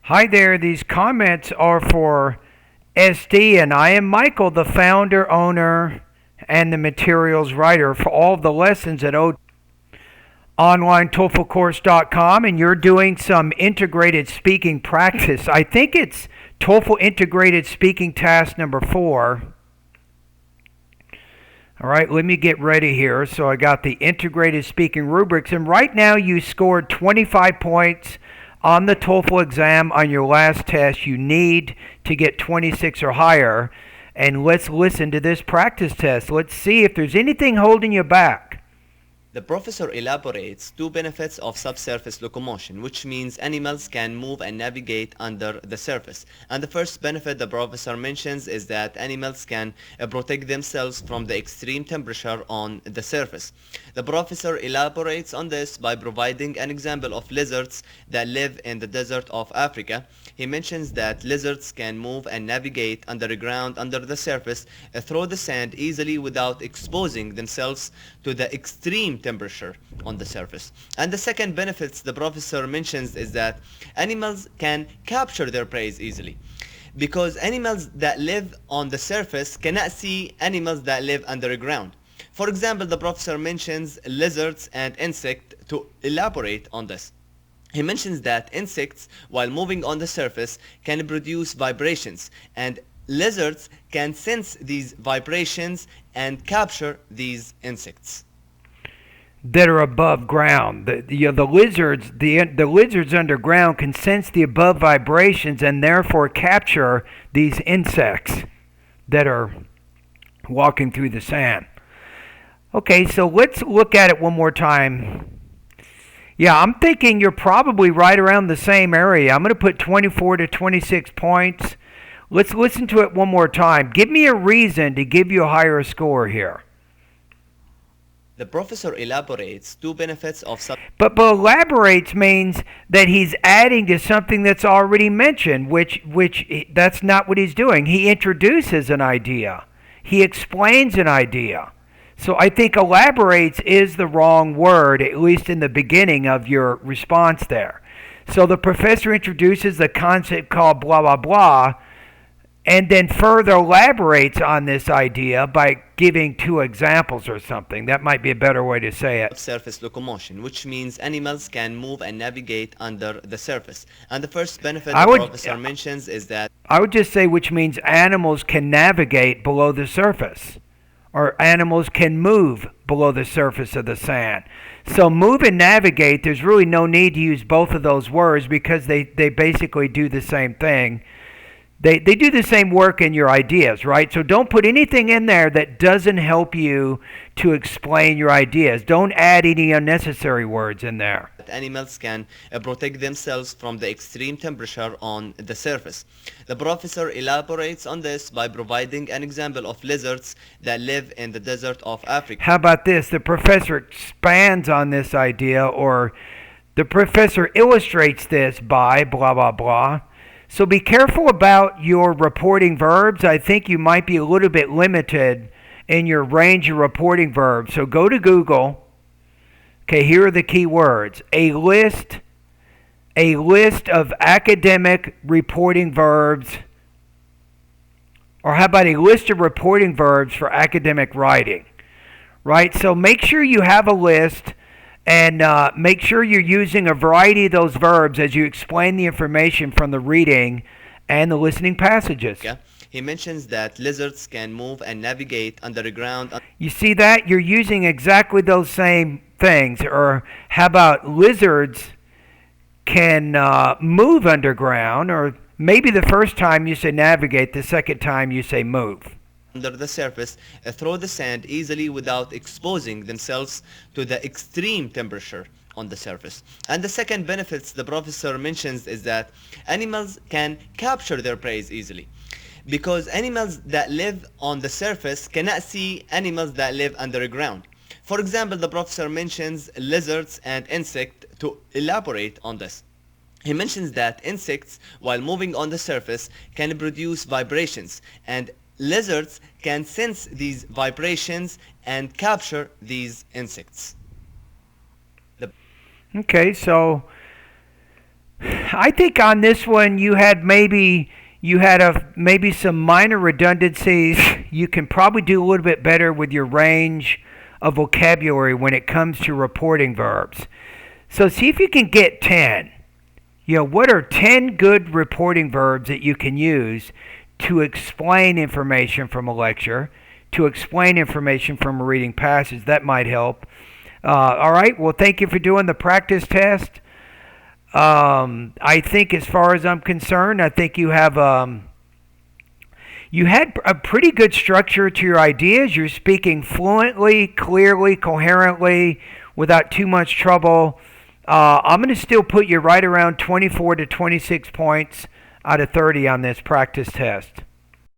Hi there, these comments are for SD, and I am Michael, the founder, owner, and the materials writer for all of the lessons at onlinetoeflcourse.com, and you're doing some integrated speaking practice. I think it's TOEFL integrated speaking task number 4. All right, let me get ready here. So I got the integrated speaking rubrics, and right now you scored 25 points on the TOEFL exam on your last test. You need to get 26 or higher. And let's listen to this practice test. Let's see if there's anything holding you back. The professor elaborates two benefits of subsurface locomotion, which means animals can move and navigate under the surface. And the first benefit the professor mentions is that animals can protect themselves from the extreme temperature on the surface. The professor elaborates on this by providing an example of lizards that live in the desert of Africa. He mentions that lizards can move and navigate underground under the surface through the sand easily without exposing themselves to the extreme temperature on the surface. And the second benefits the professor mentions is that animals can capture their prey easily, because animals that live on the surface cannot see animals that live underground. For example, the professor mentions lizards and insects to elaborate on this. He mentions that insects, while moving on the surface, can produce vibrations, and lizards can sense these vibrations and capture these insects That are above ground. The lizards underground can sense the above vibrations and therefore capture these insects that are walking through the sand. Okay, so let's look at it one more time. Yeah, I'm thinking you're probably right around the same area. I'm going to put 24 to 26 points. Let's listen to it one more time. Give me a reason to give you a higher score here. The professor elaborates two benefits of But elaborates means that he's adding to something that's already mentioned, which that's not what he's doing. He introduces an idea. He explains an idea. So I think elaborates is the wrong word, at least in the beginning of your response there. So the professor introduces the concept called blah, blah, blah, and then further elaborates on this idea by giving two examples or something. That might be a better way to say it. Surface locomotion, which means animals can move and navigate under the surface. And the first benefit the professor mentions is that I would just say which means animals can navigate below the surface, or animals can move below the surface of the sand. So move and navigate, there's really no need to use both of those words because they basically do the same thing. They do the same work in your ideas, right? So don't put anything in there that doesn't help you to explain your ideas. Don't add any unnecessary words in there. Animals can protect themselves from the extreme temperature on the surface. The professor elaborates on this by providing an example of lizards that live in the desert of Africa. How about this? The professor expands on this idea, or the professor illustrates this by blah, blah, blah. So be careful about your reporting verbs. I think you might be a little bit limited in your range of reporting verbs. So go to Google. Okay, here are the key words. A list of academic reporting verbs. Or how about a list of reporting verbs for academic writing? Right? So make sure you have a list. And make sure you're using a variety of those verbs as you explain the information from the reading and the listening passages. Yeah. He mentions that lizards can move and navigate underground. You see that? You're using exactly those same things. Or how about lizards can move underground? Or maybe the first time you say navigate, the second time you say move. Under the surface through the sand easily without exposing themselves to the extreme temperature on the surface. And the second benefits the professor mentions is that animals can capture their prey easily, because animals that live on the surface cannot see animals that live underground. For example, the professor mentions lizards and insects to elaborate on this. He mentions that insects, while moving on the surface, can produce vibrations, and lizards can sense these vibrations and capture these insects. Okay, so I think on this one maybe some minor redundancies. You can probably do a little bit better with your range of vocabulary when it comes to reporting verbs. So see if you can get 10. What are 10 good reporting verbs that you can use to explain information from a lecture, to explain information from a reading passage? That might help. All right, well, thank you for doing the practice test. I think as far as I'm concerned, I think you had a pretty good structure to your ideas. You're speaking fluently, clearly, coherently, without too much trouble. I'm going to still put you right around 24 to 26 points out of 30 on this practice test.